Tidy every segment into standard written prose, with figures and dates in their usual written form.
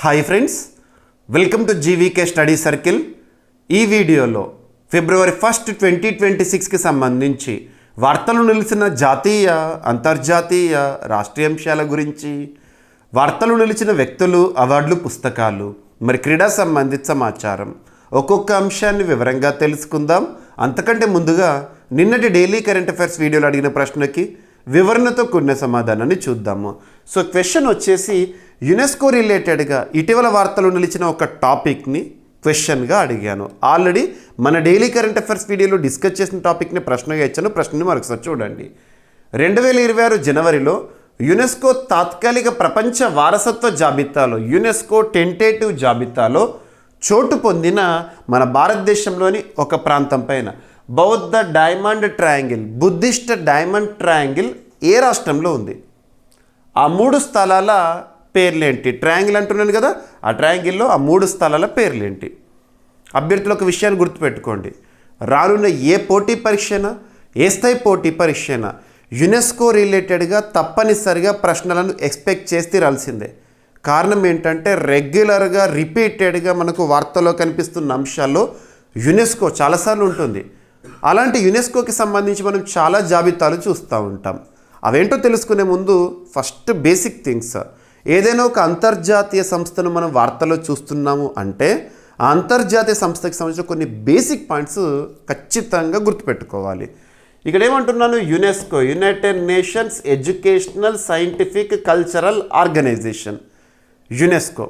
Hi friends, welcome to GVK study circle. ఈ వీడియోలో ఫిబ్రవరి 1, 2026కి సంబంధించి వార్తలు నిలిచిన జాతీయ, అంతర్జాతీయ, రాష్ట్రీయ అంశాల గురించి, వార్తలు నిలిచిన వ్యక్తులు, అవార్డులు, పుస్తకాలు, మరి క్రీడా సంబంధిత సమాచారం ఒక్కొక్క అంశాన్ని వివరంగా తెలుసుకుందాం. అంతకంటే ముందుగా నిన్నటి డైలీ కరెంట్ అఫైర్స్ వీడియోలో అడిగిన ప్రశ్నకి వివరణతో కూడిన సమాధానాన్ని చూద్దాము. సో క్వశ్చన్ వచ్చేసి యునెస్కో రిలేటెడ్గా ఇటీవల వార్తలు నిలిచిన ఒక టాపిక్ని క్వశ్చన్గా అడిగాను. ఆల్రెడీ మన డైలీ కరెంట్ అఫైర్స్ వీడియోలో డిస్కస్ చేసిన టాపిక్ని ప్రశ్నగా ఇచ్చాను. ప్రశ్నని మరొకసారి చూడండి. 2026 జనవరిలో యునెస్కో తాత్కాలిక ప్రపంచ వారసత్వ జాబితాలో, యునెస్కో టెంటేటివ్ జాబితాలో చోటు పొందిన మన భారతదేశంలోని ఒక ప్రాంతం పైన బౌద్ధ diamond triangle, Buddhist diamond triangle ఏ రాష్ట్రంలో ఉంది? ఆ 3 స్థలాల పేర్లేంటి? ట్రయాంగిల్ అంటున్నాను కదా, ఆ ట్రయాంగిల్లో ఆ 3 స్థలాల పేర్లేంటి? అభ్యర్థులు ఒక విషయాన్ని గుర్తుపెట్టుకోండి. రానున్న ఏ పోటీ పరీక్షనా, ఏ స్థాయి పోటీ పరీక్షనా యునెస్కో రిలేటెడ్గా తప్పనిసరిగా ప్రశ్నలను ఎక్స్పెక్ట్ చేసి తీరాల్సిందే. కారణం ఏంటంటే రెగ్యులర్గా రిపీటెడ్గా మనకు వార్తల్లో కనిపిస్తున్న అంశాల్లో యునెస్కో చాలాసార్లు ఉంటుంది. అలాంటి యునెస్కోకి సంబంధించి మనం చాలా జాబితాలు చూస్తూ ఉంటాం. అవేంటో తెలుసుకునే ముందు ఫస్ట్ బేసిక్ థింగ్స్, ఏదైనా ఒక అంతర్జాతీయ సంస్థను మనం వార్తల్లో చూస్తున్నాము అంటే ఆ అంతర్జాతీయ సంస్థకి సంబంధించిన కొన్ని బేసిక్ పాయింట్స్ ఖచ్చితంగా గుర్తుపెట్టుకోవాలి. ఇక్కడ ఏమంటున్నాను? UNESCO, United Nations educational, scientific, cultural organisation, UNESCO.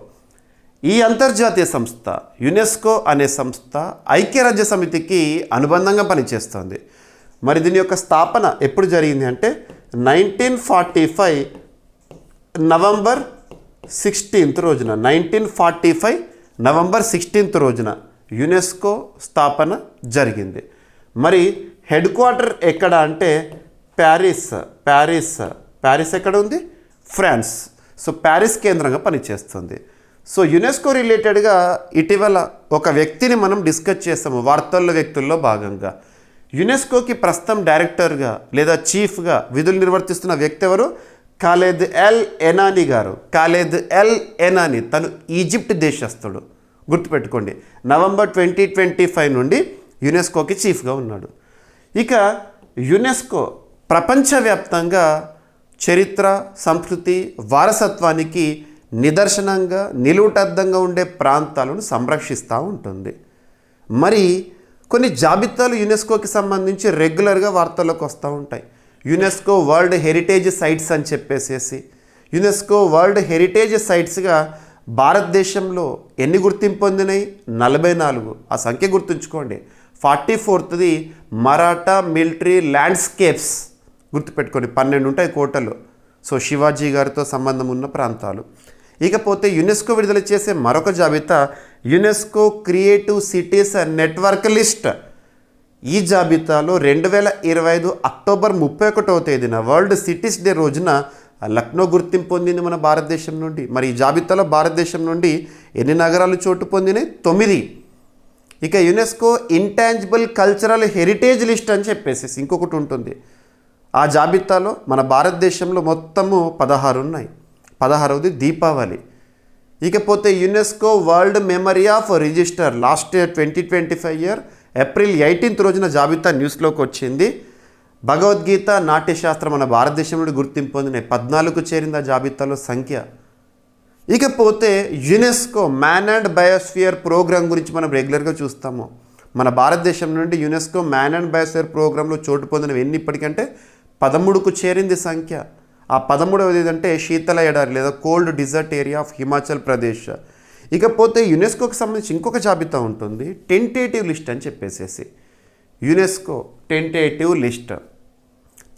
ఈ అంతర్జాతీయ సంస్థ యునెస్కో అనే సంస్థ ఐక్యరాజ్య సమితికి అనుబంధంగా పనిచేస్తుంది. మరి దీని యొక్క స్థాపన ఎప్పుడు జరిగింది అంటే 1945 నవంబర్ 16 రోజున, 1945 నవంబర్ 16 రోజున యునెస్కో స్థాపన జరిగింది. మరి హెడ్ క్వార్టర్ ఎక్కడ అంటే ప్యారిస్ ఎక్కడ ఉంది? ఫ్రాన్స్. సో ప్యారిస్ కేంద్రంగా పనిచేస్తుంది. సో యునెస్కో రిలేటెడ్గా ఇటీవల ఒక వ్యక్తిని మనం డిస్కస్ చేస్తాము వార్తల్లో వ్యక్తుల్లో భాగంగా. యునెస్కోకి ప్రస్తుతం డైరెక్టర్గా లేదా చీఫ్గా విధులు నిర్వర్తిస్తున్న వ్యక్తి ఎవరు? ఖాలిద్ ఎల్ ఎనానీ గారు. ఖాలిద్ ఎల్ ఎనానీ తను ఈజిప్ట్ దేశస్థుడు. గుర్తుపెట్టుకోండి, నవంబర్ 2025 నుండి యునెస్కోకి చీఫ్గా ఉన్నాడు. ఇక యునెస్కో ప్రపంచవ్యాప్తంగా చరిత్ర, సంస్కృతి, వారసత్వానికి నిదర్శనంగా, నిలువుటద్దంగా ఉండే ప్రాంతాలను సంరక్షిస్తూ ఉంటుంది. మరి కొన్ని జాబితాలు యునెస్కోకి సంబంధించి రెగ్యులర్గా వార్తల్లోకి వస్తూ ఉంటాయి. యునెస్కో వరల్డ్ హెరిటేజ్ సైట్స్ అని చెప్పేసేసి, యునెస్కో వరల్డ్ హెరిటేజ్ సైట్స్గా భారతదేశంలో ఎన్ని గుర్తింపు పొందినాయి? 44. ఆ సంఖ్య గుర్తుంచుకోండి. 44ది మరాఠా మిలిటరీ ల్యాండ్స్కేప్స్. గుర్తుపెట్టుకోండి, 12 ఉంటాయి కోటలు. సో శివాజీ గారితో సంబంధం ఉన్న ప్రాంతాలు. ఇకపోతే యునెస్కో విడుదల చేసే మరొక జాబితా UNESCO creative cities network list. ఈ జాబితాలో 2025 అక్టోబర్ 31వ తేదీన వరల్డ్ సిటీస్ డే రోజున లక్నో గుర్తింపు పొందింది మన భారతదేశం నుండి. మరి ఈ జాబితాలో భారతదేశం నుండి ఎన్ని నగరాలు చోటు పొందినాయి? 9. ఇక UNESCO intangible cultural heritage list అని చెప్పేసి ఇంకొకటి ఉంటుంది. ఆ జాబితాలో మన భారతదేశంలో మొత్తము 16 ఉన్నాయి. 16వది దీపావళి. ఇకపోతే UNESCO world memory of register last year 2025 April 18 రోజున జాబితా న్యూస్లోకి వచ్చింది. భగవద్గీత, నాట్యశాస్త్రం మన భారతదేశం నుండి గుర్తింపు పొందినాయి. 14కు చేరింది ఆ జాబితాలో సంఖ్య. ఇకపోతే UNESCO man and biosphere programme గురించి మనం రెగ్యులర్గా చూస్తాము. మన భారతదేశం నుండి యునెస్కో మ్యాన్ అండ్ బయోస్ఫియర్ ప్రోగ్రాంలో చోటు పొందినవి ఎన్ని ఇప్పటికంటే 13కు చేరింది సంఖ్య. ఆ 13వది ఏదంటే శీతల ఎడారి లేదా cold desert area of Himachal Pradesh. ఇకపోతే యునెస్కోకి సంబంధించి ఇంకొక జాబితా ఉంటుంది, టెంటేటివ్ లిస్ట్ అని చెప్పేసేసి. యునెస్కో టెంటేటివ్ లిస్ట్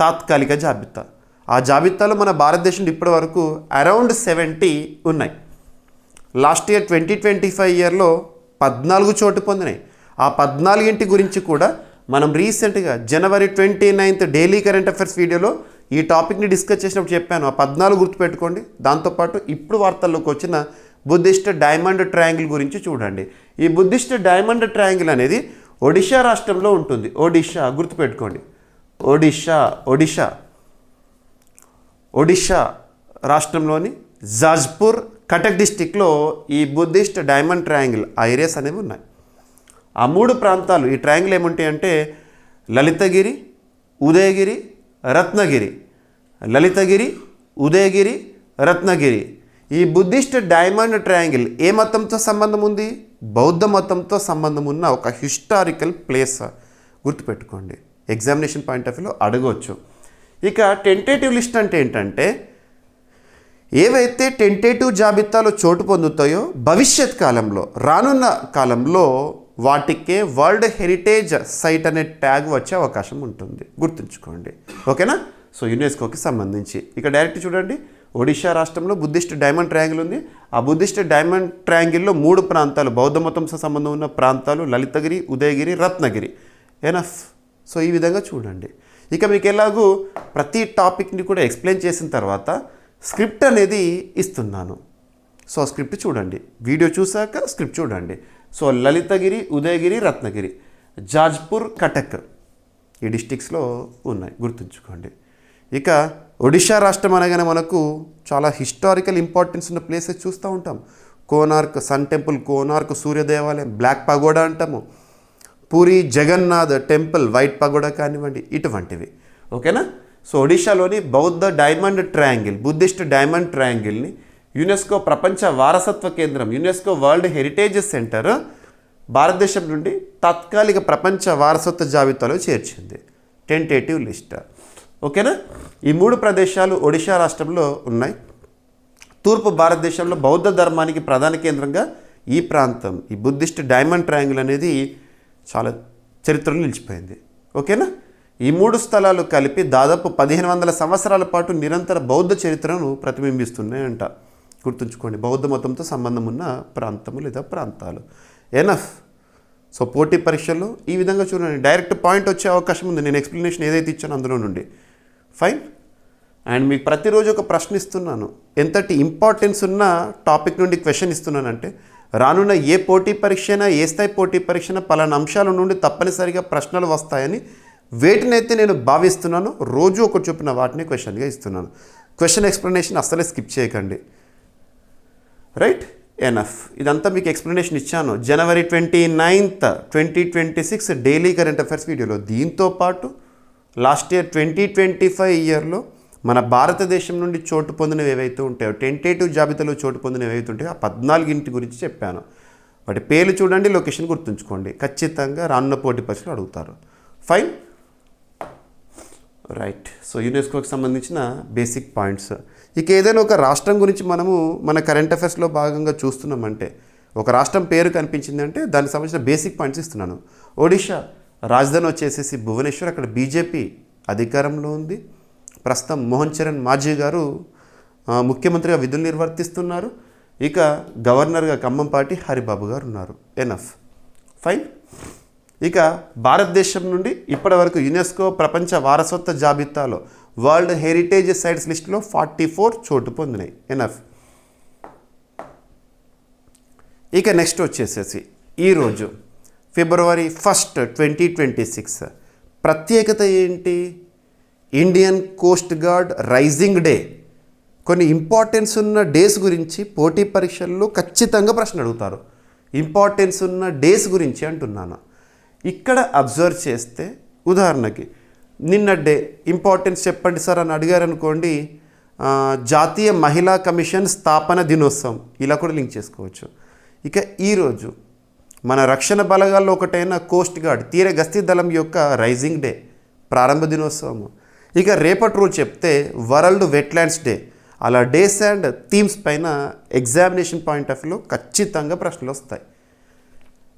తాత్కాలిక జాబితా. ఆ జాబితాలో మన భారతదేశంలో ఇప్పటి వరకు అరౌండ్ 70 ఉన్నాయి. లాస్ట్ ఇయర్ 2025 14 చోటు పొందినాయి. ఆ 14 గురించి కూడా మనం రీసెంట్గా జనవరి 29 డైలీ కరెంట్ అఫైర్స్ వీడియోలో ఈ టాపిక్ని డిస్కస్ చేసినప్పుడు చెప్పాను. ఆ 14 గుర్తుపెట్టుకోండి. దాంతోపాటు ఇప్పుడు వార్తల్లోకి వచ్చిన బుద్ధిస్ట్ డైమండ్ ట్రయాంగిల్ గురించి చూడండి. ఈ బుద్ధిస్ట్ డైమండ్ ట్రయాంగిల్ అనేది ఒడిషా రాష్ట్రంలో ఉంటుంది. ఒడిషా గుర్తుపెట్టుకోండి, ఒడిషా రాష్ట్రంలోని జాజ్పూర్ కటక్ డిస్టిక్లో ఈ బుద్ధిస్ట్ డైమండ్ ట్రయాంగిల్ ఆ ఏరియాస్ అనేవి ఉన్నాయి. ఆ 3 ప్రాంతాలు ఈ ట్రయాంగిల్ ఏముంటాయంటే లలితగిరి, ఉదయగిరి, రత్నగిరి. లలితగిరి, ఉదయగిరి, రత్నగిరి. ఈ బుద్ధిస్ట్ డైమండ్ ట్రయాంగిల్ ఏ మతంతో సంబంధం ఉంది? బౌద్ధ మతంతో సంబంధం ఉన్న ఒక హిస్టారికల్ ప్లేస్. గుర్తుపెట్టుకోండి, ఎగ్జామినేషన్ పాయింట్ ఆఫ్ వ్యూలో అడగవచ్చు. ఇక టెంటేటివ్ లిస్ట్ అంటే ఏంటంటే ఏవైతే టెంటేటివ్ జాబితాలో చోటు పొందుతాయో భవిష్యత్ కాలంలో రానున్న కాలంలో వాటికే వరల్డ్ హెరిటేజ్ సైట్ అనే ట్యాగ్ వచ్చే అవకాశం ఉంటుంది. గుర్తుంచుకోండి, ఓకేనా? సో యునెస్కోకి సంబంధించి ఇక డైరెక్ట్ చూడండి, ఒడిషా రాష్ట్రంలో బుద్ధిస్ట్ డైమండ్ ట్రయాంగిల్ ఉంది. ఆ బుద్ధిస్ట్ డైమండ్ ట్రయాంగిల్లో 3 ప్రాంతాలు బౌద్ధ మతంతో సంబంధం ఉన్న ప్రాంతాలు లలితగిరి, ఉదయగిరి, రత్నగిరి. ఎనఫ్. సో ఈ విధంగా చూడండి. ఇక మీకు ఎలాగూ ప్రతి టాపిక్ని కూడా ఎక్స్ప్లెయిన్ చేసిన తర్వాత స్క్రిప్ట్ అనేది ఇస్తున్నాను. సో స్క్రిప్ట్ చూడండి, వీడియో చూసాక స్క్రిప్ట్ చూడండి. సో లలితగిరి, ఉదయగిరి, రత్నగిరి, జాజ్పూర్, కటక్ ఈ డిస్టిక్స్లో ఉన్నాయి. గుర్తుంచుకోండి. ఇక ఒడిషా రాష్ట్రం అనగానే మనకు చాలా హిస్టారికల్ ఇంపార్టెన్స్ ఉన్న ప్లేసెస్ చూస్తూ ఉంటాం. కోనార్క్ సన్ టెంపుల్, కోనార్క్ సూర్య దేవాలయం, బ్లాక్ పగోడా అంటాము. Puri Jagannath temple, white pagoda కానివ్వండి, ఇటువంటివి. ఓకేనా? సో ఒడిషాలోని బౌద్ధ డైమండ్ ట్రయాంగిల్, బుద్ధిస్ట్ డైమండ్ ట్రయాంగిల్ని యునెస్కో ప్రపంచ వారసత్వ కేంద్రం, యునెస్కో వరల్డ్ హెరిటేజ్ సెంటర్ భారతదేశం నుండి తాత్కాలిక ప్రపంచ వారసత్వ జాబితాలో చేర్చింది. Tentative list. ఓకేనా? ఈ 3 ప్రదేశాలు ఒడిషా రాష్ట్రంలో ఉన్నాయి. తూర్పు భారతదేశంలో బౌద్ధ ధర్మానికి ప్రధాన కేంద్రంగా ఈ ప్రాంతం, ఈ బుద్ధిస్ట్ డైమండ్ ట్రయాంగిల్ అనేది చాలా చరిత్రలో నిలిచిపోయింది. ఓకేనా? ఈ 3 స్థలాలు కలిపి దాదాపు 1500 సంవత్సరాల పాటు నిరంతర బౌద్ధ చరిత్రను ప్రతిబింబిస్తున్నాయంట. గుర్తుంచుకోండి, బౌద్ధ మతంతో సంబంధం ఉన్న ప్రాంతము లేదా ప్రాంతాలు. ఎనఫ్. సో పోటీ పరీక్షల్లో ఈ విధంగా చూడండి, డైరెక్ట్ పాయింట్ వచ్చే అవకాశం ఉంది. నేను ఎక్స్ప్లెనేషన్ ఏదైతే ఇచ్చానో అందులో నుండి. ఫైన్. అండ్ మీకు ప్రతిరోజు ఒక ప్రశ్న ఇస్తున్నాను. ఎంతటి ఇంపార్టెన్స్ ఉన్న టాపిక్ నుండి క్వశ్చన్ ఇస్తున్నానంటే రానున్న ఏ పోటీ పరీక్ష అయినా, ఏ స్థాయి పోటీ పరీక్ష అయినా పలానా అంశాల నుండి తప్పనిసరిగా ప్రశ్నలు వస్తాయని వేటినైతే నేను భావిస్తున్నానో రోజు ఒక చొప్పున వాటిని క్వశ్చన్గా ఇస్తున్నాను. క్వశ్చన్ ఎక్స్ప్లెనేషన్ అస్సలే స్కిప్ చేయకండి. రైట్? ఎనఫ్. ఇదంతా మీకు ఎక్స్ప్లెనేషన్ ఇచ్చాను జనవరి 29th, 2026 డైలీ కరెంట్ అఫైర్స్ వీడియోలో. దీంతో పాటు లాస్ట్ ఇయర్ 2025 ఇయర్లో మన భారతదేశం నుండి చోటు పొందినవి ఏవైతే ఉంటాయో, టెంటేటివ్ జాబితాలో చోటు పొందినవి ఏవైతే ఉంటాయో ఆ 14 గురించి చెప్పాను. వాటి పేర్లు చూడండి, లొకేషన్ గుర్తుంచుకోండి. ఖచ్చితంగా రానున్న పోటీ పరీక్షలు అడుగుతారు. ఫైన్. రైట్. సో యునెస్కోకి సంబంధించిన బేసిక్ పాయింట్స్. ఇక ఏదైనా ఒక రాష్ట్రం గురించి మనము మన కరెంట్ అఫైర్స్లో భాగంగా చూస్తున్నామంటే, ఒక రాష్ట్రం పేరు కనిపించిందంటే దానికి సంబంధించిన బేసిక్ పాయింట్స్ ఇస్తున్నాను. ఒడిషా రాజధాని వచ్చేసేసి భువనేశ్వర్. అక్కడ బీజేపీ అధికారంలో ఉంది. ప్రస్తుతం మోహన్ చరణ్ మాజీ గారు ముఖ్యమంత్రిగా విధులు నిర్వర్తిస్తున్నారు. ఇక గవర్నర్గా ఖమ్మంపాటి హరిబాబు గారు ఉన్నారు. ఎనఫ్. ఫైన్. ఇక భారతదేశం నుండి ఇప్పటి వరకు యునెస్కో ప్రపంచ వారసత్వ జాబితాలో వరల్డ్ హెరిటేజ్ సైట్స్ లిస్టులో 44 చోటు పొందినాయి. ఎనఫ్. ఇక నెక్స్ట్ వచ్చేసేసి ఈరోజు February 1st, 2026 ప్రత్యేకత ఏంటి? Indian coast guard rising day. కొన్ని ఇంపార్టెన్స్ ఉన్న డేస్ గురించి పోటీ పరీక్షల్లో ఖచ్చితంగా ప్రశ్న అడుగుతారు. ఇంపార్టెన్స్ ఉన్న డేస్ గురించి అంటున్నాను. ఇక్కడ అబ్జర్వ్ చేస్తే ఉదాహరణకి నిన్న డే ఇంపార్టెన్స్ చెప్పండి సార్ అని అడిగారు అనుకోండి, జాతీయ మహిళా కమిషన్ స్థాపన దినోత్సవం, ఇలా కూడా లింక్ చేసుకోవచ్చు. ఇక ఈరోజు మన రక్షణ బలగాల్లో ఒకటైన కోస్ట్ గార్డ్ తీర గస్తీ దళం యొక్క రైజింగ్ డే, ప్రారంభ దినోత్సవం. ఇక రేపటి రోజు చెప్తే వరల్డ్ వెట్లాండ్స్ డే. అలా డేస్ అండ్ థీమ్స్ పైన ఎగ్జామినేషన్ పాయింట్ ఆఫ్ వ్యూలో ఖచ్చితంగా ప్రశ్నలు వస్తాయి.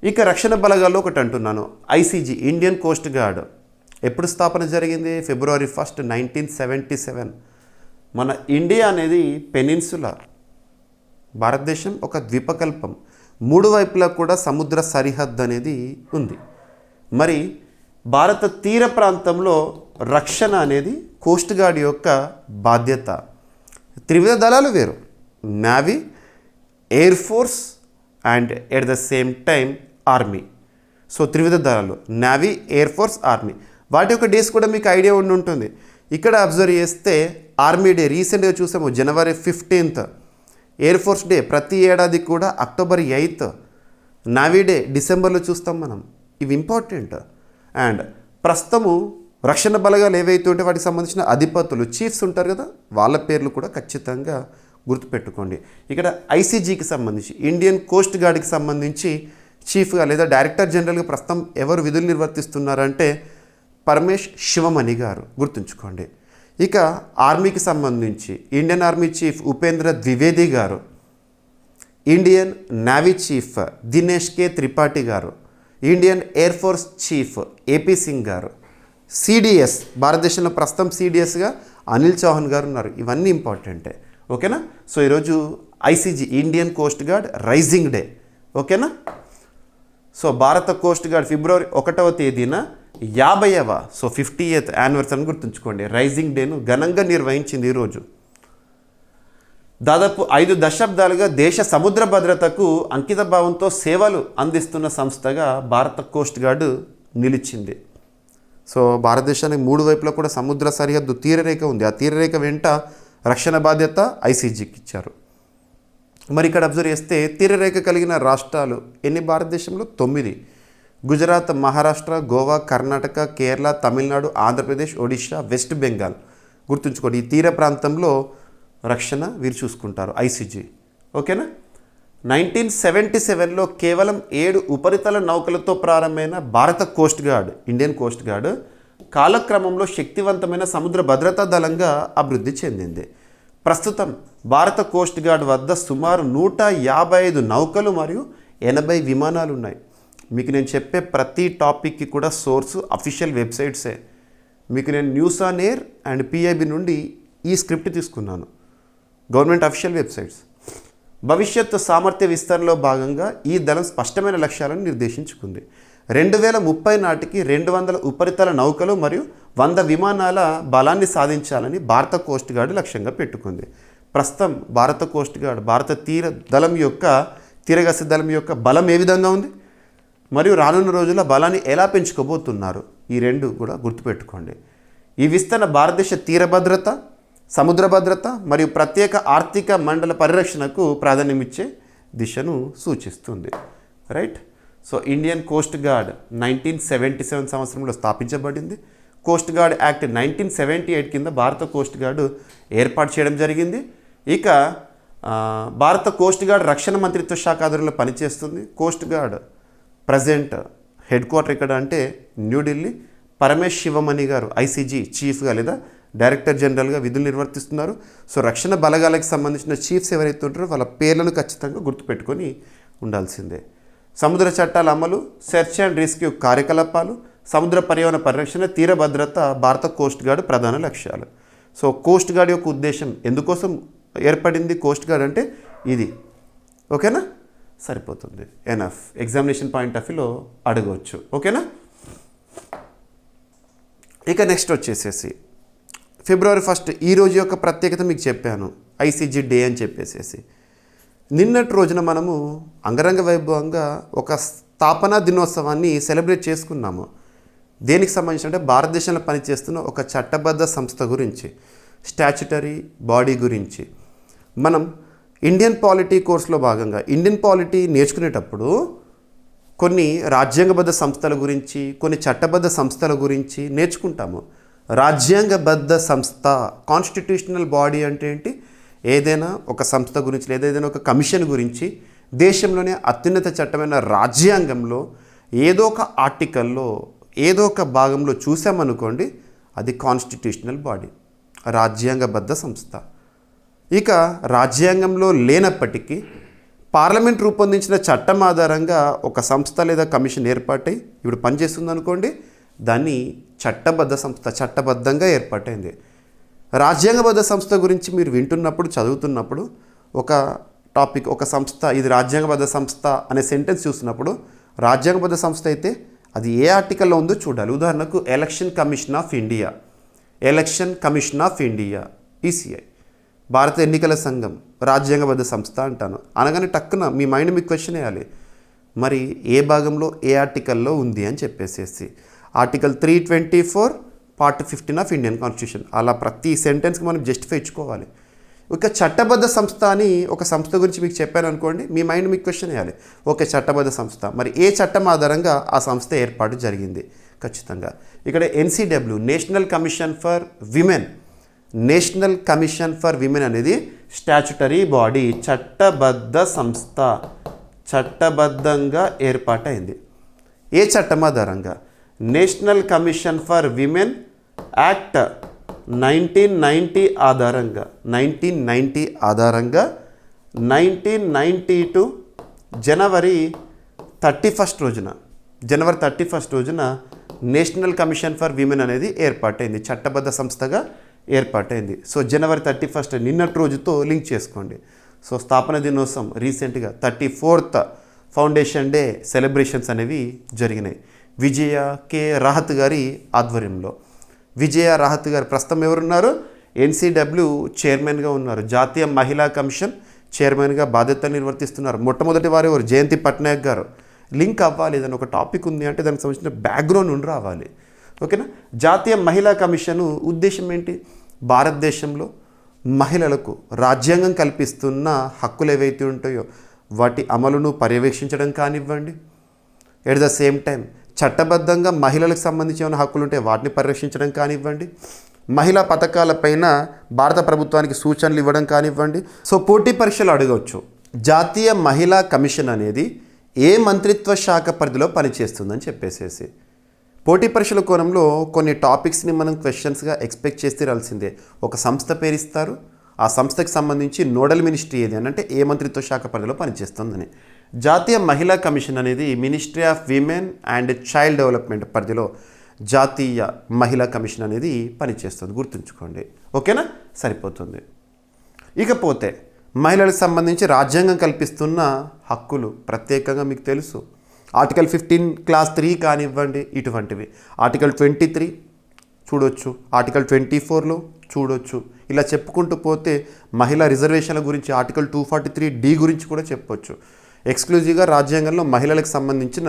ఇక రక్షణ బలగాల్లో ఒకటి అంటున్నాను, ఐసీజీ ఇండియన్ కోస్ట్ గార్డ్ ఎప్పుడు స్థాపన జరిగింది? February 1st, 1977. మన ఇండియా అనేది పెనిన్సులా, భారతదేశం ఒక ద్వీపకల్పం. 3 వైపులా కూడా సముద్ర సరిహద్దు అనేది ఉంది. మరి భారత తీర ప్రాంతంలో రక్షణ అనేది కోస్ట్ గార్డ్ యొక్క బాధ్యత. త్రివిధ దళాలు వేరు, navy, air force and at the same time army. So త్రివిధ దళాలు నేవీ, ఎయిర్ ఫోర్స్, ఆర్మీ. వాటి యొక్క డేస్ కూడా మీకు ఐడియా ఉండి ఉంటుంది. ఇక్కడ అబ్జర్వ్ చేస్తే ఆర్మీ డే రీసెంట్గా చూసాము January 15th. Air force day ప్రతి ఏడాది కూడా అక్టోబర్ 8th. నావీ డే డిసెంబర్లో చూస్తాం మనం. ఇవి ఇంపార్టెంట్. అండ్ ప్రస్తుతము రక్షణ బలగాలు ఏవైతే ఉంటే వాటికి సంబంధించిన అధిపతులు చీఫ్స్ ఉంటారు కదా, వాళ్ళ పేర్లు కూడా ఖచ్చితంగా గుర్తుపెట్టుకోండి. ఇక్కడ ఐసీజీకి సంబంధించి ఇండియన్ కోస్ట్ గార్డ్కి సంబంధించి చీఫ్గా లేదా డైరెక్టర్ జనరల్గా ప్రస్తుతం ఎవరు విధులు నిర్వర్తిస్తున్నారంటే పరమేష్ శివమణి గారు, గుర్తుంచుకోండి. ఇక ఆర్మీకి సంబంధించి Indian army chief Upendra Dwivedi గారు, ఇండియన్ నేవీ చీఫ్ దినేష్ కే త్రిపాఠి గారు, Indian air force chief AP Singh గారు, సిడిఎస్ భారతదేశంలో ప్రస్తుతం సిడిఎస్గా అనిల్ చౌహాన్ గారు ఉన్నారు. ఇవన్నీ ఇంపార్టెంటే. ఓకేనా? సో ఈరోజు ICG Indian coast guard rising day. ఓకేనా? సో భారత కోస్ట్ గార్డ్ ఫిబ్రవరి 1వ తేదీన 50వ 50th యానివర్సరీని గుర్తుంచుకోండి. రైజింగ్ డేను ఘనంగా నిర్వహించింది ఈరోజు. దాదాపు 5 దశాబ్దాలుగా దేశ సముద్ర భద్రతకు అంకిత భావంతో సేవలు అందిస్తున్న సంస్థగా భారత కోస్ట్ గార్డు నిలిచింది. సో భారతదేశానికి 3 వైపులా కూడా సముద్ర సరిహద్దు తీరరేఖ ఉంది. ఆ తీరరేఖ వెంట రక్షణ బాధ్యత ఐసీజీకి ఇచ్చారు. మరి ఇక్కడ అబ్జర్వ్ చేస్తే తీరరేఖ కలిగిన రాష్ట్రాలు ఎన్ని భారతదేశంలో? 9. గుజరాత్, మహారాష్ట్ర, గోవా, కర్ణాటక, కేరళ, తమిళనాడు, ఆంధ్రప్రదేశ్, ఒడిషా, వెస్ట్ బెంగాల్. గుర్తుంచుకోండి, ఈ తీర ప్రాంతంలో రక్షణ వీరు చూసుకుంటారు ఐసీజీ. ఓకేనా? 1977లో కేవలం 7 ఉపరితల నౌకలతో ప్రారంభమైన భారత coast guard, Indian coast guard కాలక్రమంలో శక్తివంతమైన సముద్ర భద్రతా దళంగా అభివృద్ధి చెందింది. ప్రస్తుతం భారత కోస్ట్ గార్డ్ వద్ద సుమారు 155 నౌకలు మరియు 80 విమానాలు ఉన్నాయి. మీకు నేను చెప్పే ప్రతి టాపిక్కి కూడా సోర్సు అఫీషియల్ వెబ్సైట్సే. మీకు నేను news on air and PIB నుండి ఈ స్క్రిప్ట్ తీసుకున్నాను, గవర్నమెంట్ అఫీషియల్ వెబ్సైట్స్. భవిష్యత్తు సామర్థ్య విస్తరణలో భాగంగా ఈ దళం స్పష్టమైన లక్ష్యాలను నిర్దేశించుకుంది. 2030 నాటికి 200 ఉపరితల నౌకలు మరియు 100 విమానాల బలాన్ని సాధించాలని భారత కోస్ట్ గార్డ్ లక్ష్యంగా పెట్టుకుంది. ప్రస్తుతం భారత కోస్ట్ గార్డ్ భారత తీరగసి దళం యొక్క బలం ఏ విధంగా ఉంది మరియు రానున్న రోజుల్లో బలాన్ని ఎలా పెంచుకోబోతున్నారు, ఈ 2 కూడా గుర్తుపెట్టుకోండి. ఈ విస్తరణ భారతదేశ తీర భద్రత, సముద్ర భద్రత మరియు ప్రత్యేక ఆర్థిక మండల పరిరక్షణకు ప్రాధాన్యమిచ్చే దిశను సూచిస్తుంది. Right? So Indian coast guard 1977 సంవత్సరంలో స్థాపించబడింది. కోస్ట్ గార్డ్ యాక్ట్ 1978 కింద భారత కోస్ట్ గార్డు ఏర్పాటు చేయడం జరిగింది. ఇక భారత కోస్ట్ గార్డ్ రక్షణ మంత్రిత్వ శాఖ ఆధ్వర్యంలో పనిచేస్తుంది. Coast guard present head quarter ఎక్కడ అంటే న్యూఢిల్లీ. పరమేష్ శివమణి గారు ఐసీజీ చీఫ్గా లేదా డైరెక్టర్ జనరల్గా విధులు నిర్వర్తిస్తున్నారు. సో రక్షణ బలగాలకు సంబంధించిన చీఫ్స్ ఎవరైతే ఉంటారో వాళ్ళ పేర్లను ఖచ్చితంగా గుర్తుపెట్టుకొని ఉండాల్సిందే. సముద్ర చట్టాల అమలు, సెర్చ్ అండ్ రెస్క్యూ కార్యకలాపాలు, సముద్ర పర్యావరణ పరిరక్షణ, తీర భద్రత భారత కోస్ట్ గార్డ్ ప్రధాన లక్ష్యాలు. సో కోస్ట్ గార్డ్ యొక్క ఉద్దేశం ఎందుకోసం ఏర్పడింది కోస్ట్ గార్డ్ అంటే ఇది. ఓకేనా? సరిపోతుంది, ఎనఫ్. ఎగ్జామినేషన్ పాయింట్ ఆఫ్ వ్యూలో అడగవచ్చు. ఓకేనా? ఇక నెక్స్ట్ వచ్చేసేసి ఫిబ్రవరి 1 ఈ రోజు యొక్క ప్రత్యేకత మీకు చెప్పాను, ఐసీజీ డే అని చెప్పేసేసి. నిన్నటి రోజున మనము అంగరంగ వైభవంగా ఒక స్థాపనా దినోత్సవాన్ని సెలబ్రేట్ చేసుకున్నాము. దేనికి సంబంధించి అంటే భారతదేశంలో పనిచేస్తున్న ఒక చట్టబద్ధ సంస్థ గురించి, స్టాచ్యుటరీ బాడీ గురించి. మనం ఇండియన్ పాలిటీ కోర్సులో భాగంగా ఇండియన్ పాలిటీ నేర్చుకునేటప్పుడు కొన్ని రాజ్యాంగబద్ధ సంస్థల గురించి, కొన్ని చట్టబద్ధ సంస్థల గురించి నేర్చుకుంటాము. రాజ్యాంగబద్ధ సంస్థ, కాన్స్టిట్యూషనల్ బాడీ అంటే ఏంటి? ఏదైనా ఒక సంస్థ గురించి లేదా ఏదైనా ఒక కమిషన్ గురించి దేశంలోనే అత్యున్నత చట్టమైన రాజ్యాంగంలో ఏదో ఒక ఆర్టికల్లో ఏదో ఒక భాగంలో చూసామనుకోండి, అది కాన్స్టిట్యూషనల్ బాడీ, రాజ్యాంగబద్ధ సంస్థ. ఇక రాజ్యాంగంలో లేనప్పటికీ పార్లమెంట్ రూపొందించిన చట్టం ఆధారంగా ఒక సంస్థ లేదా కమిషన్ ఏర్పాటై ఇప్పుడు పనిచేస్తుంది అనుకోండి, దాన్ని చట్టబద్ధ సంస్థ, చట్టబద్ధంగా ఏర్పాటైంది. రాజ్యాంగబద్ధ సంస్థ గురించి మీరు వింటున్నప్పుడు, చదువుతున్నప్పుడు ఒక టాపిక్, ఒక సంస్థ ఇది రాజ్యాంగబద్ధ సంస్థ అనే సెంటెన్స్ చూసినప్పుడు రాజ్యాంగబద్ధ సంస్థ అయితే అది ఏ ఆర్టికల్లో ఉందో చూడాలి. ఉదాహరణకు election commission of India, election commission of India, ECI, భారత ఎన్నికల సంఘం రాజ్యాంగబద్ధ సంస్థ అంటాను. అనగానే టక్కున మీ మైండ్ మీకు క్వశ్చన్ వేయాలి, మరి ఏ భాగంలో ఏ ఆర్టికల్లో ఉంది అని చెప్పేసేసి. Article 324 part 15 of Indian constitution. అలా ప్రతి సెంటెన్స్కి మనం జస్టిఫై ఇచ్చుకోవాలి. ఒక చట్టబద్ధ సంస్థ అని ఒక సంస్థ గురించి మీకు చెప్పాను అనుకోండి, మీ మైండ్ మీకు క్వశ్చన్ వేయాలి. ఓకే, చట్టబద్ధ సంస్థ, మరి ఏ చట్టం ఆధారంగా ఆ సంస్థ ఏర్పాటు జరిగింది? ఖచ్చితంగా ఇక్కడ NCW, national commission for women. National commission for women అనేది స్టాచ్యుటరీ బాడీ, చట్టబద్ధ సంస్థ, చట్టబద్ధంగా ఏర్పాటైంది. ఏ చట్టం ఆధారంగా? National commission for women act 1990 ఆధారంగా. 1992 జనవరి 31 రోజున నేషనల్ కమిషన్ ఫర్ విమెన్ అనేది ఏర్పాటైంది, చట్టబద్ధ సంస్థగా ఏర్పాటైంది. సో జనవరి 31 నిన్నటి రోజుతో లింక్ చేసుకోండి. సో స్థాపన దినోత్సవం రీసెంట్గా 34th ఫౌండేషన్ డే సెలబ్రేషన్స్ అనేవి జరిగినాయి విజయ కే రాహత్ గారి ఆధ్వర్యంలో. విజయ రాహత్ గారు ప్రస్తుతం ఎవరున్నారు? ఎన్సిడబ్ల్యూ చైర్మన్గా ఉన్నారు. జాతీయ మహిళా కమిషన్ చైర్మన్గా బాధ్యతలు నిర్వర్తిస్తున్నారు. మొట్టమొదటి వారు ఎవరు? జయంతి పట్నాయక్ గారు. లింక్ అవ్వాలి, ఏదైనా ఒక టాపిక్ ఉంది అంటే దానికి సంబంధించిన బ్యాక్గ్రౌండ్ నుండి రావాలి. ఓకేనా? జాతీయ మహిళా కమిషన్ ఉద్దేశం ఏంటి? భారతదేశంలో మహిళలకు రాజ్యాంగం కల్పిస్తున్న హక్కులు ఏవైతే ఉంటాయో వాటి అమలును పర్యవేక్షించడం కానివ్వండి, ఎట్ ద సేమ్ టైం చట్టబద్ధంగా మహిళలకు సంబంధించి ఏమైనా హక్కులు ఉంటే వాటిని పరిరక్షించడం కానివ్వండి, మహిళా పథకాలపైన భారత ప్రభుత్వానికి సూచనలు ఇవ్వడం కానివ్వండి. సో పోటీ పరీక్షలు అడగవచ్చు, జాతీయ మహిళా కమిషన్ అనేది ఏ మంత్రిత్వ శాఖ పరిధిలో పనిచేస్తుందని చెప్పేసేసి. పోటీ పరీక్షల కోణంలో కొన్ని టాపిక్స్ని మనం క్వశ్చన్స్గా ఎక్స్పెక్ట్ చేస్తే రాల్సిందే. ఒక సంస్థ పేరు ఇస్తారు, ఆ సంస్థకి సంబంధించి నోడల్ మినిస్ట్రీ ఏది అని అంటే ఏ మంత్రిత్వ శాఖ పరిధిలో పనిచేస్తుందని. జాతీయ మహిళా కమిషన్ అనేది ministry of women and child development పరిధిలో జాతీయ మహిళా కమిషన్ అనేది పనిచేస్తుంది, గుర్తుంచుకోండి. ఓకేనా? సరిపోతుంది. ఇకపోతే మహిళలకు సంబంధించి రాజ్యాంగం కల్పిస్తున్న హక్కులు ప్రత్యేకంగా మీకు తెలుసు. ఆర్టికల్ 15 క్లాస్ 3 కానివ్వండి, ఇటువంటివి. ఆర్టికల్ 23 చూడొచ్చు, ఆర్టికల్ 24లో చూడొచ్చు. ఇలా చెప్పుకుంటూ పోతే మహిళా రిజర్వేషన్ల గురించి ఆర్టికల్ 243D గురించి కూడా చెప్పొచ్చు. ఎక్స్క్లూజివ్గా రాజ్యాంగంలో మహిళలకు సంబంధించిన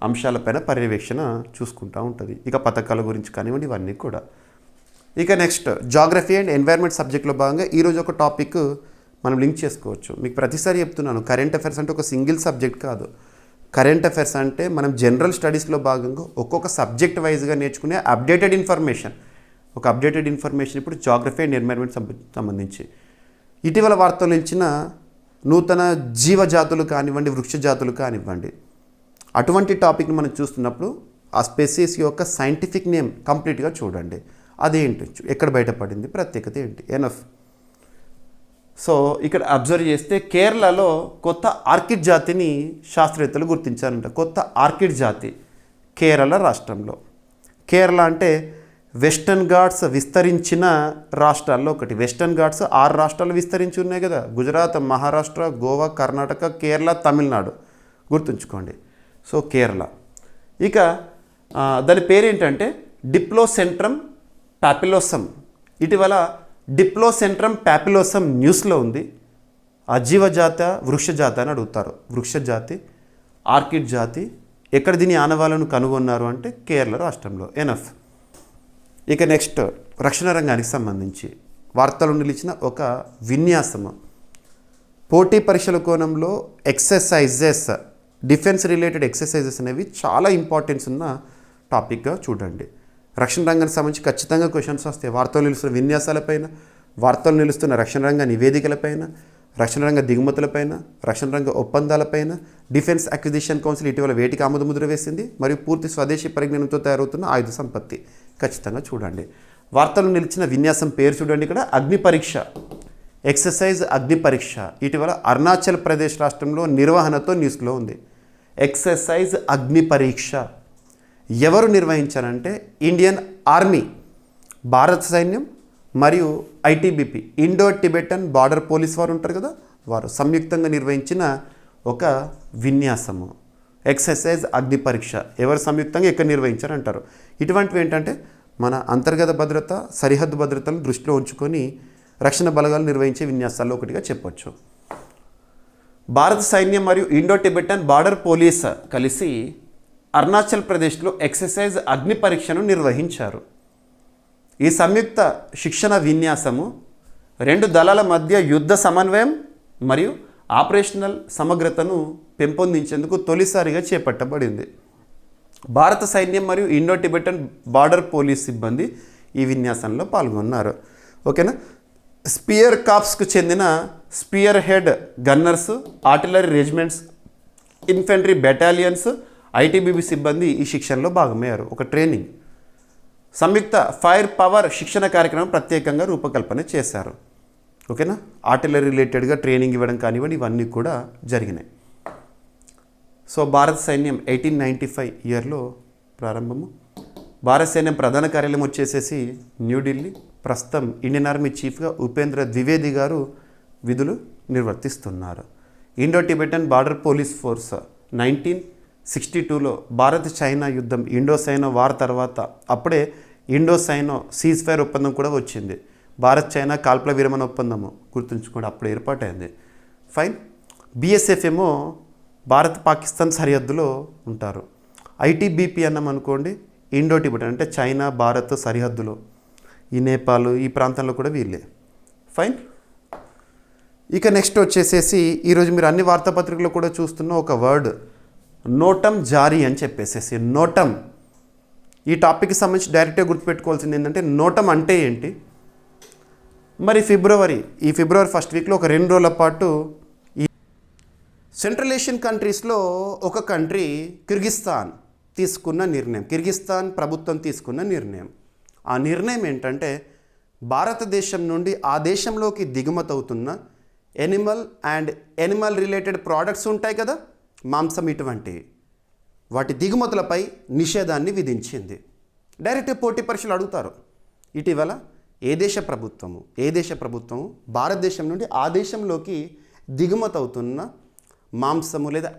అంశాలపైన పర్యవేక్షణ చూసుకుంటూ ఉంటుంది. ఇక పథకాల గురించి కానివ్వండి, ఇవన్నీ కూడా. ఇక నెక్స్ట్ జాగ్రఫీ అండ్ ఎన్వైర్న్మెంట్ సబ్జెక్ట్లో భాగంగా ఈరోజు ఒక టాపిక్ మనం లింక్ చేసుకోవచ్చు. మీకు ప్రతిసారి చెప్తున్నాను, కరెంట్ అఫైర్స్ అంటే ఒక సింగిల్ సబ్జెక్ట్ కాదు. కరెంట్ అఫైర్స్ అంటే మనం జనరల్ స్టడీస్లో భాగంగా ఒక్కొక్క సబ్జెక్ట్ వైజ్గా నేర్చుకునే అప్డేటెడ్ ఇన్ఫర్మేషన్. ఒక అప్డేటెడ్ ఇన్ఫర్మేషన్ ఇప్పుడు జాగ్రఫీ అండ్ ఎన్వైర్న్మెంట్ సంబంధించి ఇటీవల వార్తలు నిలిచిన నూతన జీవజాతులు కానివ్వండి, వృక్ష జాతులు కానివ్వండి, అటువంటి టాపిక్ని మనం చూస్తున్నప్పుడు ఆ స్పెసీస్ యొక్క సైంటిఫిక్ నేమ్ కంప్లీట్గా చూడండి. అదేంటి, ఎక్కడ బయటపడింది, ప్రత్యేకత ఏంటి, ఎనఫ్. సో ఇక్కడ అబ్జర్వ్ చేస్తే కేరళలో కొత్త ఆర్కిడ్ జాతిని శాస్త్రవేత్తలు గుర్తించారంట. కొత్త ఆర్కిడ్ జాతి కేరళ రాష్ట్రంలో. కేరళ అంటే వెస్టర్న్ ఘాట్స్ విస్తరించిన రాష్ట్రాల్లో ఒకటి. వెస్టర్న్ ఘాట్స్ 6 రాష్ట్రాలు విస్తరించి ఉన్నాయి కదా, గుజరాత్, మహారాష్ట్ర, గోవా, కర్ణాటక, కేరళ, తమిళనాడు, గుర్తుంచుకోండి. సో కేరళ. ఇక దాని పేరేంటంటే డిప్లోసెంట్రమ్ పాపిలోసమ్. ఇటీవల డిప్లోసెంట్రమ్ పాపిలోసమ్ న్యూస్లో ఉంది. అజీవ జాత, వృక్ష జాత అని అడుగుతారు. వృక్ష జాతి, ఆర్కిడ్ జాతి, ఎక్కడ దీని ఆనవాళ్ళను కనుగొన్నారు అంటే కేరళ రాష్ట్రంలో. ఎనఫ్. ఇక నెక్స్ట్ రక్షణ రంగానికి సంబంధించి వార్తలు నిలిచిన ఒక విన్యాసము. పోటీ పరీక్షల కోణంలో ఎక్సర్సైజెస్, డిఫెన్స్ రిలేటెడ్ ఎక్సర్సైజెస్ అనేవి చాలా ఇంపార్టెన్స్ ఉన్న టాపిక్గా చూడండి. రక్షణ రంగానికి సంబంధించి ఖచ్చితంగా క్వశ్చన్స్ వస్తాయి. వార్తలు నిలుస్తున్న విన్యాసాలపైన, వార్తలు నిలుస్తున్న రక్షణ రంగ నివేదికలపైన, రక్షణ రంగ దిగుమతులపైన, రక్షణ రంగ ఒప్పందాలపైన. డిఫెన్స్ అక్విజిషన్ కౌన్సిల్ ఇటీవల వేటికి ఆమోద ముద్ర వేసింది, మరియు పూర్తి స్వదేశీ పరిజ్ఞానంతో తయారవుతున్న ఆయుధ సంపత్తి ఖచ్చితంగా చూడండి. వార్తలు నిలిచిన విన్యాసం పేరు చూడండి. ఇక్కడ అగ్ని పరీక్ష, ఎక్సర్సైజ్ అగ్ని పరీక్ష ఇటీవల అరుణాచల్ ప్రదేశ్ రాష్ట్రంలో నిర్వహణతో న్యూస్లో ఉంది. ఎక్సర్సైజ్ అగ్ని పరీక్ష ఎవరు నిర్వహించారంటే ఇండియన్ ఆర్మీ, భారత సైన్యం మరియు ITBP, Indo Tibetan border police వారు ఉంటారు కదా, వారు సంయుక్తంగా నిర్వహించిన ఒక విన్యాసము ఎక్సర్సైజ్ అగ్ని పరీక్ష. ఎవరు సంయుక్తంగా ఎక్కడ నిర్వహించారంటారు. ఇటువంటివి ఏంటంటే మన అంతర్గత భద్రత, సరిహద్దు భద్రతలను దృష్టిలో ఉంచుకొని రక్షణ బలగాలు నిర్వహించే విన్యాసాల్లో ఒకటిగా చెప్పొచ్చు. భారత సైన్యం మరియు ఇండో టిబెటన్ బార్డర్ పోలీస్ కలిసి అరుణాచల్ ప్రదేశ్లో ఎక్సర్సైజ్ అగ్ని పరీక్షను నిర్వహించారు. ఈ సంయుక్త శిక్షణ విన్యాసము రెండు దళాల మధ్య యుద్ధ సమన్వయం మరియు ఆపరేషనల్ సమగ్రతను పెంపొందించేందుకు తొలిసారిగా చేపట్టబడింది. భారత సైన్యం మరియు ఇండో టిబెటన్ బార్డర్ పోలీస్ సిబ్బంది ఈ విన్యాసంలో పాల్గొన్నారు. ఓకేనా. స్పియర్ కాప్స్కు చెందిన spearhead gunners, artillery regiments, infantry battalions, ITBP సిబ్బంది ఈ శిక్షణలో భాగమయ్యారు. ఒక ట్రైనింగ్ సంయుక్త ఫైర్ పవర్ శిక్షణ కార్యక్రమం ప్రత్యేకంగా రూపకల్పన చేశారు. ఓకేనా. ఆర్టిలరీ రిలేటెడ్గా ట్రైనింగ్ ఇవ్వడం కానివ్వండి, ఇవన్నీ కూడా జరిగినాయి. సో భారత సైన్యం 1895 ఇయర్లో ప్రారంభము. భారత సైన్యం ప్రధాన కార్యాలయం వచ్చేసేసి న్యూఢిల్లీ. ప్రస్తుతం ఇండియన్ ఆర్మీ చీఫ్గా ఉపేంద్ర ద్వివేది గారు విధులు నిర్వర్తిస్తున్నారు. Indo Tibetan border police force 1962లో భారత్ చైనా యుద్ధం, ఇండో సైనో వార్ తర్వాత అప్పుడే ఇండో సైనో సీజ్ ఫైర్ ఒప్పందం కూడా వచ్చింది. భారత్ చైనా కాల్పుల విరమణ ఒప్పందము గుర్తుంచుకోండి, అప్పుడు ఏర్పాటైంది. ఫైన్. బిఎస్ఎఫ్ ఏమో భారత్ పాకిస్తాన్ సరిహద్దులో ఉంటారు. ఐటీబీపీ అన్నాం అనుకోండి, ఇండో టిబెటన్ అంటే చైనా భారత్ సరిహద్దులో, ఈ నేపాల్ ఈ ప్రాంతంలో కూడా వీళ్ళే. ఫైన్. ఇక నెక్స్ట్ వచ్చేసేసి ఈరోజు మీరు అన్ని వార్తాపత్రికల్లో కూడా చూస్తున్న ఒక వర్డ్ నోటం జారీ అని చెప్పేసేసి. నోటం, ఈ టాపిక్కి సంబంధించి డైరెక్ట్గా గుర్తుపెట్టుకోవాల్సింది ఏంటంటే నోటం అంటే ఏంటి. మరి ఈ ఫిబ్రవరి ఫస్ట్ వీక్లో ఒక 2 రోజుల పాటు ఈ సెంట్రల్ ఏషియన్ కంట్రీస్లో ఒక కంట్రీ కిర్గిస్తాన్ తీసుకున్న నిర్ణయం, కిర్గిస్తాన్ ప్రభుత్వం తీసుకున్న నిర్ణయం. ఆ నిర్ణయం ఏంటంటే భారతదేశం నుండి ఆ దేశంలోకి దిగుమతి అవుతున్న ఎనిమల్ రిలేటెడ్ ప్రోడక్ట్స్ ఉంటాయి కదా, మాంసం, ఇటువంటి వాటి దిగుమతులపై నిషేధాన్ని విధించింది. డైరెక్ట్ పోటీ పరీక్షలు అడుగుతారు. ఇటీవల ఏ దేశ ప్రభుత్వము భారతదేశం నుండి ఆ దేశంలోకి దిగుమతి అవుతున్న మాంసము లేదా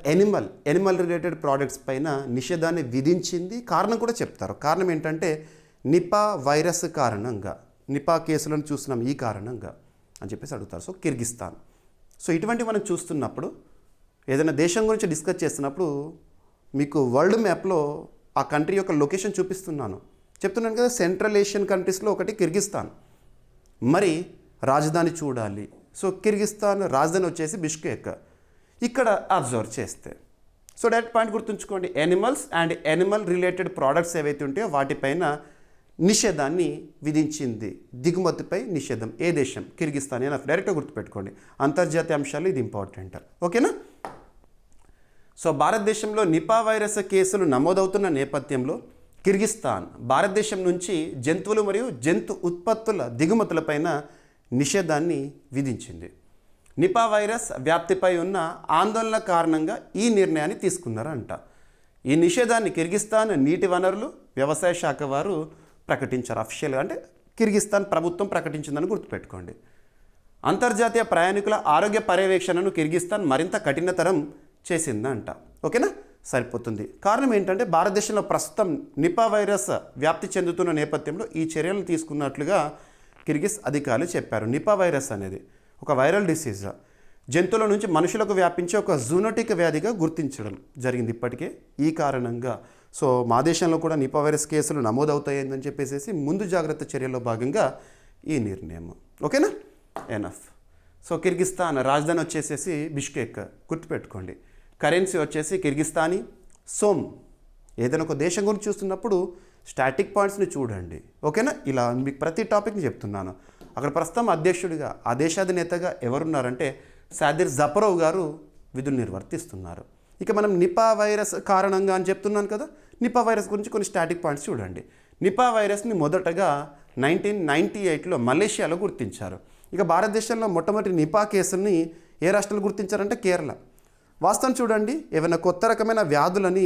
ఎనిమల్ రిలేటెడ్ ప్రోడక్ట్స్ పైన నిషేధాన్ని విధించింది. కారణం కూడా చెప్తారు. కారణం ఏంటంటే నిపా వైరస్ కారణంగా, నిపా కేసులను చూస్తున్నాం ఈ కారణంగా అని చెప్పేసి అడుగుతారు. సో కిర్గిస్తాన్. సో ఇటువంటి మనం చూస్తున్నప్పుడు ఏదైనా దేశం గురించి డిస్కస్ చేస్తున్నప్పుడు మీకు వరల్డ్ మ్యాప్లో ఆ కంట్రీ యొక్క లొకేషన్ చూపిస్తున్నాను, చెప్తున్నాను కదా. సెంట్రల్ ఏషియన్ కంట్రీస్లో ఒకటి కిర్గిస్తాన్. మరి రాజధాని చూడాలి. సో కిర్గిస్తాన్ రాజధాని వచ్చేసి బిష్కేక్. ఇక్కడ అబ్జర్వ్ చేస్తే సో డైరెక్ట్ పాయింట్ గుర్తుంచుకోండి, animals and Animal related products ఏవైతే ఉంటాయో వాటిపైన నిషేధాన్ని విధించింది. దిగుమతిపై నిషేధం. ఏ దేశం? కిర్గిస్తాన్. అని డైరెక్ట్గా గుర్తుపెట్టుకోండి. అంతర్జాతీయ అంశాలు ఇది ఇంపార్టెంట్. ఓకేనా. సో భారతదేశంలో నిపా వైరస్ కేసులు నమోదవుతున్న నేపథ్యంలో కిర్గిస్తాన్ భారతదేశం నుంచి జంతువులు మరియు జంతు ఉత్పత్తుల దిగుమతులపైన నిషేధాన్ని విధించింది. నిపా వైరస్ వ్యాప్తిపై ఉన్న ఆందోళన కారణంగా ఈ నిర్ణయాన్ని తీసుకున్నారంట. ఈ నిషేధాన్ని కిర్గిస్తాన్ నీటి వనరులు వ్యవసాయ శాఖ వారు ప్రకటించారు. అఫీషియల్గా అంటే కిర్గిస్తాన్ ప్రభుత్వం ప్రకటించిందని గుర్తుపెట్టుకోండి. అంతర్జాతీయ ప్రయాణికుల ఆరోగ్య పర్యవేక్షణను కిర్గిస్తాన్ మరింత కఠినతరం చేసిందంట. ఓకేనా, సరిపోతుంది. కారణం ఏంటంటే భారతదేశంలో ప్రస్తుతం నిపా వైరస్ వ్యాప్తి చెందుతున్న నేపథ్యంలో ఈ చర్యలు తీసుకున్నట్లుగా కిర్గిజ్ అధికారులు చెప్పారు. నిపా వైరస్ అనేది ఒక వైరల్ డిసీజ్, జంతువుల నుంచి మనుషులకు వ్యాపించే ఒక జూనోటిక్ వ్యాధిగా గుర్తించడం జరిగింది ఇప్పటికే. ఈ కారణంగా సో మా దేశంలో కూడా నిపా వైరస్ కేసులు నమోదవుతాయని చెప్పేసి ముందు జాగ్రత్త చర్యల్లో భాగంగా ఈ నిర్ణయం. ఓకేనా, ఎనఫ్. సో కిర్గిస్తాన్ రాజధాని వచ్చేసేసి బిష్కేక్, గుర్తుపెట్టుకోండి. కరెన్సీ వచ్చేసి కిర్గిస్తానీ సోమ్. ఏదైనా ఒక దేశం గురించి చూస్తున్నప్పుడు స్టాటిక్ పాయింట్స్ని చూడండి. ఓకేనా, ఇలా మీకు ప్రతి టాపిక్ని చెప్తున్నాను. అక్కడ ప్రస్తుతం అధ్యక్షుడిగా ఆ దేశాధినేతగా ఎవరున్నారంటే సాదిర్ జపరోవ్ గారు విధులు నిర్వర్తిస్తున్నారు. ఇక మనం నిపా వైరస్ కారణంగా అని చెప్తున్నాను కదా, నిపా వైరస్ గురించి కొన్ని స్టాటిక్ పాయింట్స్ చూడండి. నిపా వైరస్ని మొదటగా 1998లో మలేషియాలో గుర్తించారు. ఇక భారతదేశంలో మొట్టమొదటి నిపా కేసుని ఏ రాష్ట్రంలో గుర్తించారంటే కేరళ. వాస్తవం చూడండి, ఏమైనా కొత్త రకమైన వ్యాధులని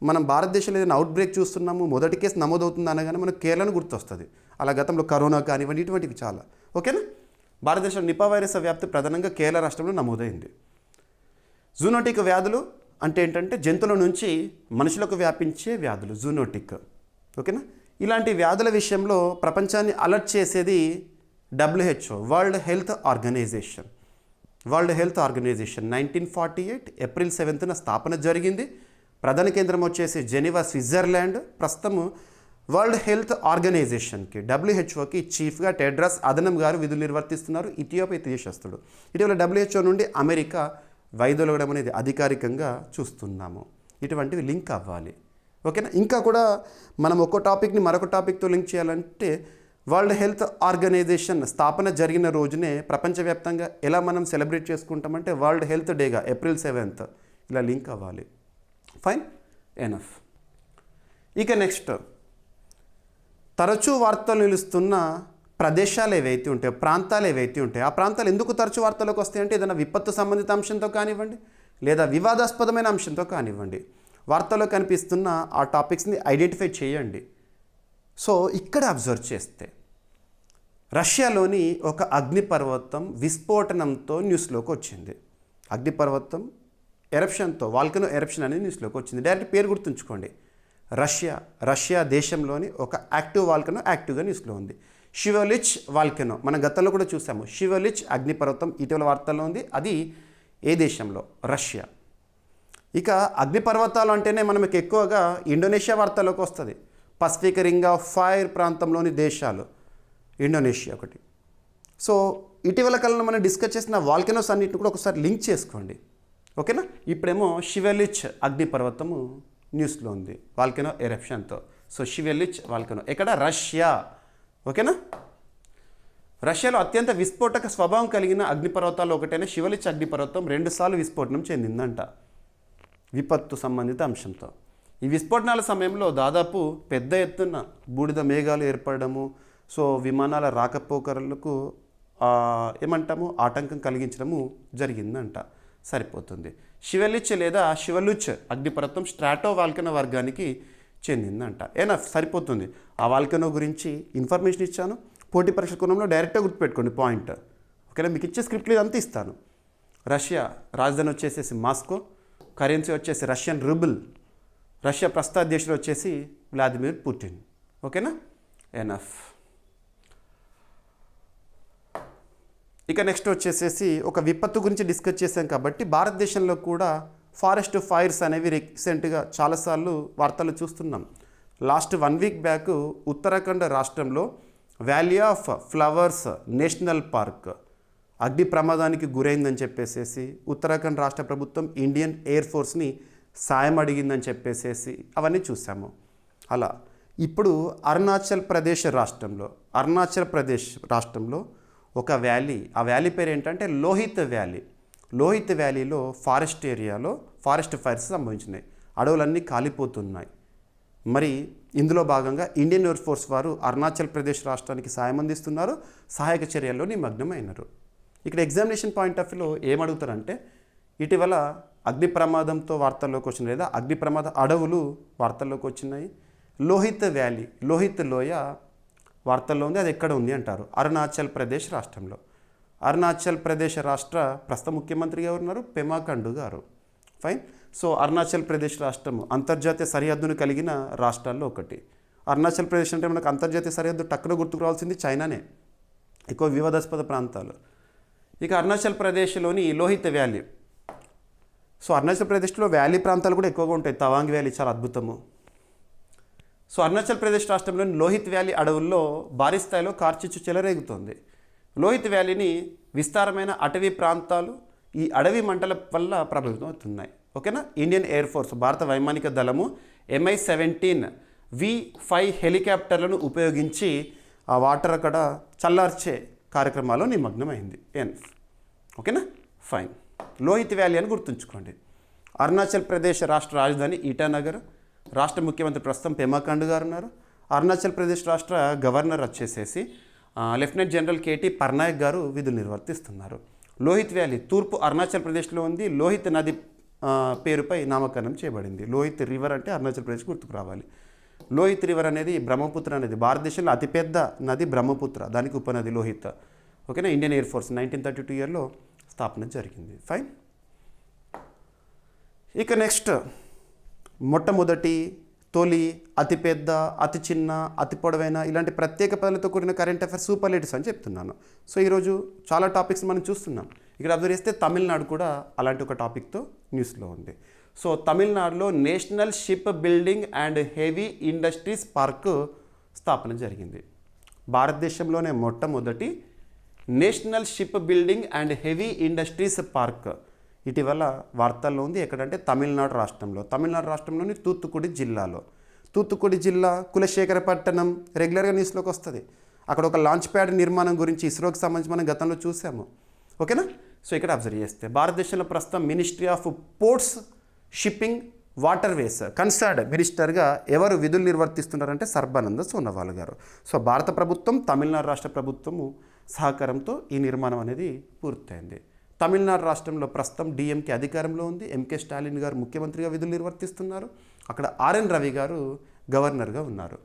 మనం భారతదేశంలో ఏదైనా అవుట్ బ్రేక్ చూస్తున్నాము, మొదటి కేసు నమోదవుతుంది అనగానే మనకు కేరళను గుర్తొస్తుంది. అలా గతంలో కరోనా కానివ్వండి, ఇటువంటివి చాలా. ఓకేనా, భారతదేశంలో నిపా వైరస్ వ్యాప్తి ప్రధానంగా కేరళ రాష్ట్రంలో నమోదైంది. జూనోటిక్ వ్యాధులు అంటే ఏంటంటే జంతువుల నుంచి మనుషులకు వ్యాపించే వ్యాధులు, జూనోటిక్. ఓకేనా, ఇలాంటి వ్యాధుల విషయంలో ప్రపంచాన్ని అలర్ట్ చేసేది WHO, world health organisation. 1948 April 7న స్థాపన జరిగింది. ప్రధాన కేంద్రం వచ్చేసి జెనీవా, స్విట్జర్లాండ్. ప్రస్తుతం వరల్డ్ హెల్త్ ఆర్గనైజేషన్కి డబ్ల్యూహెచ్ఓకి చీఫ్గా టెడ్రస్ అదనం గారు విధులు నిర్వర్తిస్తున్నారు. ఇథియోపియా దేశస్థుడు. ఇటీవల డబ్ల్యూహెచ్ఓ నుండి అమెరికా వైదొలగడం అనేది అధికారికంగా చూస్తున్నాము. ఇటువంటివి లింక్ అవ్వాలి. ఓకేనా. ఇంకా కూడా మనం ఒక్కో టాపిక్ని మరొక టాపిక్తో లింక్ చేయాలంటే వరల్డ్ హెల్త్ ఆర్గనైజేషన్ స్థాపన జరిగిన రోజునే ప్రపంచవ్యాప్తంగా ఎలా మనం సెలబ్రేట్ చేసుకుంటామంటే వరల్డ్ హెల్త్ డేగా April 7th ఇలా లింక్ అవ్వాలి. Fine, enough. ఇక నెక్స్ట్, తరచూ వార్తలు నిలుస్తున్న ప్రదేశాలు ఏవైతే ఉంటాయో, ప్రాంతాలు ఏవైతే ఉంటాయో, ఆ ప్రాంతాలు ఎందుకు తరచూ వార్తలకు వస్తాయంటే ఏదైనా విపత్తు సంబంధిత అంశంతో కానివ్వండి, లేదా వివాదాస్పదమైన అంశంతో కానివ్వండి, వార్తల్లో కనిపిస్తున్న ఆ టాపిక్స్ని ఐడెంటిఫై చేయండి. సో ఇక్కడ అబ్జర్వ్ చేస్తే రష్యాలోని ఒక అగ్నిపర్వతం విస్ఫోటనంతో న్యూస్లోకి వచ్చింది. అగ్నిపర్వతం ఎరప్షన్తో, వాల్కనో ఎరప్షన్ అనేది న్యూస్లోకి వచ్చింది. డైరెక్ట్ పేరు గుర్తుంచుకోండి, రష్యా దేశంలోని ఒక యాక్టివ్ వాల్కనో యాక్టివ్గా న్యూస్లో ఉంది. షివలిచ్ వాల్కనో మనం గతంలో కూడా చూసాము. షివలిచ్ అగ్నిపర్వతం ఇటీవల వార్తల్లో ఉంది. అది ఏ దేశంలో? రష్యా. ఇక అగ్నిపర్వతాలు అంటేనే మనకి ఎక్కువగా ఇండోనేషియా వార్తల్లోకి వస్తుంది. పసిఫిక్ రింగ్ ఆఫ్ ఫైర్ ప్రాంతంలోని దేశాలు ఇండోనేషియా ఒకటి. సో ఇటీవల కాలంలో మనం డిస్కస్ చేసిన వాల్కనోస్ అన్నింటిని కూడా ఒకసారి లింక్ చేసుకోండి. ఓకేనా. ఇప్పుడేమో షివలిచ్ అగ్నిపర్వతము న్యూస్లో ఉంది వాల్కనో ఎరప్షన్తో. సో షివలిచ్ వాల్కనో ఎక్కడ? రష్యా. ఓకేనా. రష్యాలో అత్యంత విస్ఫోటక స్వభావం కలిగిన అగ్నిపర్వతాల్లో ఒకటైన షివలిచ్ అగ్నిపర్వతం 2 సార్లు విస్ఫోటనం చెందిందంట విపత్తు సంబంధిత అంశంతో. ఈ విస్ఫోటనాల సమయంలో దాదాపు పెద్ద ఎత్తున బూడిద మేఘాలు ఏర్పడము, సో విమానాల రాకపోకలకు ఏమంటాము ఆటంకం కలిగించడము జరిగిందంట. సరిపోతుంది. షివలిచ్ లేదా షివలుచ్ అగ్నిపర్వతం స్ట్రాటో వాల్కనో వర్గానికి చెందిందంట. ఏనా సరిపోతుంది. ఆ వాల్కనో గురించి ఇన్ఫర్మేషన్ ఇచ్చాను. పోటీ పరీక్ష కోణంలో డైరెక్ట్గా గుర్తుపెట్టుకోండి పాయింట్. ఓకేనా. మీకు ఇచ్చే స్క్రిప్ట్లు ఇదంతా ఇస్తాను. రష్యా రాజధాని వచ్చేసేసి మాస్కో, కరెన్సీ వచ్చేసి రష్యన్ రూబుల్, రష్యా ప్రస్తుత అధ్యక్షుడు వచ్చేసి వ్లాదిమిర్ పుటిన్. ఓకేనా. ఎనఫ్. ఇక నెక్స్ట్ వచ్చేసేసి ఒక విపత్తు గురించి డిస్కస్ చేశాం కాబట్టి భారతదేశంలో కూడా ఫారెస్ట్ ఫైర్స్ అనేవి రీసెంట్గా చాలాసార్లు వార్తలు చూస్తున్నాం. లాస్ట్ 1 వీక్ బ్యాక్ ఉత్తరాఖండ్ రాష్ట్రంలో valley of flowers national park అగ్ని ప్రమాదానికి గురైందని చెప్పేసేసి ఉత్తరాఖండ్ రాష్ట్ర ప్రభుత్వం ఇండియన్ ఎయిర్ ఫోర్స్ని సాయం అడిగిందని చెప్పేసేసి అవన్నీ చూసాము. అలా ఇప్పుడు అరుణాచల్ ప్రదేశ్ రాష్ట్రంలో ఒక వ్యాలీ, ఆ వ్యాలీ పేరు ఏంటంటే లోహిత్ వ్యాలీ. లోహిత్ వ్యాలీలో ఫారెస్ట్ ఏరియాలో ఫారెస్ట్ ఫైర్స్ సంభవించినాయి. అడవులన్నీ కాలిపోతున్నాయి. మరి ఇందులో భాగంగా ఇండియన్ ఎయిర్ ఫోర్స్ వారు అరుణాచల్ ప్రదేశ్ రాష్ట్రానికి సాయం అందిస్తున్నారు, సహాయక చర్యల్లో నిమగ్నమైనారు. ఇక్కడ ఎగ్జామినేషన్ పాయింట్ ఆఫ్ వ్యూలో ఏమడుగుతారంటే ఇటీవల అగ్ని ప్రమాదంతో వార్తల్లోకి వచ్చినాయి, లేదా అగ్ని ప్రమాద అడవులు వార్తల్లోకి వచ్చినాయి. లోహిత్ వ్యాలీ, లోహిత్ లోయ వార్తల్లో ఉంది. అది ఎక్కడ ఉంది అంటారు? అరుణాచల్ ప్రదేశ్ రాష్ట్రంలో. అరుణాచల్ ప్రదేశ్ రాష్ట్ర ప్రస్తుత ముఖ్యమంత్రిగా ఉన్నారు పెమా ఖండు గారు. ఫైన్. సో అరుణాచల్ ప్రదేశ్ రాష్ట్రం అంతర్జాతీయ సరిహద్దును కలిగిన రాష్ట్రాల్లో ఒకటి. అరుణాచల్ ప్రదేశ్ అంటే మనకు అంతర్జాతీయ సరిహద్దు టక్కున గుర్తుకు రావాల్సింది చైనానే, ఎక్కువ వివాదాస్పద ప్రాంతాలు. ఇక అరుణాచల్ ప్రదేశ్లోని లోహిత్ వ్యాలీ. సో అరుణాచల్ ప్రదేశ్లో వ్యాలీ ప్రాంతాలు కూడా ఎక్కువగా ఉంటాయి. తవాంగ్ వ్యాలీ చాలా అద్భుతము. సో అరుణాచల్ ప్రదేశ్ రాష్ట్రంలోని లోహిత్ వ్యాలీ అడవుల్లో భారీ స్థాయిలో కార్చిచ్చు చెలరేగుతోంది. లోహిత్ వ్యాలీని విస్తారమైన అటవీ ప్రాంతాలు ఈ అడవి మంటల వల్ల ప్రభావితం అవుతున్నాయి. ఓకేనా. ఇండియన్ ఎయిర్ ఫోర్స్ భారత వైమానిక దళము MI-17 V5 హెలికాప్టర్లను ఉపయోగించి ఆ వాటర్ అక్కడ చల్లార్చే కార్యక్రమాల్లో నిమగ్నమైంది. ఓకేనా. ఫైన్. లోహిత్ వ్యాలీ అని గుర్తుంచుకోండి. అరుణాచల్ ప్రదేశ్ రాష్ట్ర రాజధాని ఈటానగర్. రాష్ట్ర ముఖ్యమంత్రి ప్రస్తుతం పెమా ఖండు గారు ఉన్నారు. అరుణాచల్ ప్రదేశ్ రాష్ట్ర గవర్నర్ వచ్చేసేసి లెఫ్టినెంట్ జనరల్ KT పర్నాయక్ గారు విధులు నిర్వర్తిస్తున్నారు. లోహిత్ వ్యాలీ తూర్పు అరుణాచల్ ప్రదేశ్లో ఉంది. లోహిత్ నది పేరుపై నామకరణం చేయబడింది. లోహిత్ రివర్ అంటే అరుణాచల్ ప్రదేశ్ గుర్తుకు రావాలి. లోహిత్ రివర్ అనేది బ్రహ్మపుత్ర అనేది భారతదేశంలో అతిపెద్ద నది బ్రహ్మపుత్ర, దానికి ఉపనది లోహిత్. ఓకేనా. ఇండియన్ ఎయిర్ ఫోర్స్ 1932 ఇయర్లో స్థాపన జరిగింది. ఫైన్. ఇక నెక్స్ట్ మొట్టమొదటి, తొలి, అతిపెద్ద, అతి చిన్న, అతి పొడవైన ఇలాంటి ప్రత్యేక పదాలతో కూడిన కరెంట్ అఫైర్స్ సూపర్లేటివ్స్ అని చెప్తున్నాను. సో ఈరోజు చాలా టాపిక్స్ మనం చూస్తున్నాం. ఇక్కడ అబ్జర్వ్ చేస్తే తమిళనాడు కూడా అలాంటి ఒక టాపిక్తో న్యూస్లో ఉంది. సో తమిళనాడులో national ship building and heavy industries park స్థాపన జరిగింది. భారతదేశంలోనే మొట్టమొదటి national ship building and heavy industries park ఇటీవల వార్తల్లో ఉంది. ఎక్కడంటే తమిళనాడు రాష్ట్రంలోని తూత్తుకుడి జిల్లాలో. తూత్తుకుడి జిల్లా కులశేఖరపట్టణం రెగ్యులర్గా న్యూస్లోకి వస్తుంది. అక్కడ ఒక లాంచ్ ప్యాడ్ నిర్మాణం గురించి ఇస్రోకి సంబంధించి మనం గతంలో చూసాము. ఓకేనా? సో ఇక్కడ అబ్జర్వ్ చేస్తే భారతదేశంలో ప్రస్తుతం ministry of ports, shipping, waterways concerned మినిస్టర్గా ఎవరు విధులు నిర్వర్తిస్తున్నారంటే సర్బానంద సోనోవాల్ గారు. సో భారత ప్రభుత్వం, తమిళనాడు రాష్ట్ర ప్రభుత్వము సహకారంతో ఈ నిర్మాణం అనేది పూర్తయింది. తమిళనాడు రాష్ట్రంలో ప్రస్తుతం డిఎంకే అధికారంలో ఉంది. ఎంకే స్టాలిన్ గారు ముఖ్యమంత్రిగా విధులు నిర్వర్తిస్తున్నారు. అక్కడ ఆర్ఎన్ రవి గారు గవర్నర్గా ఉన్నారు.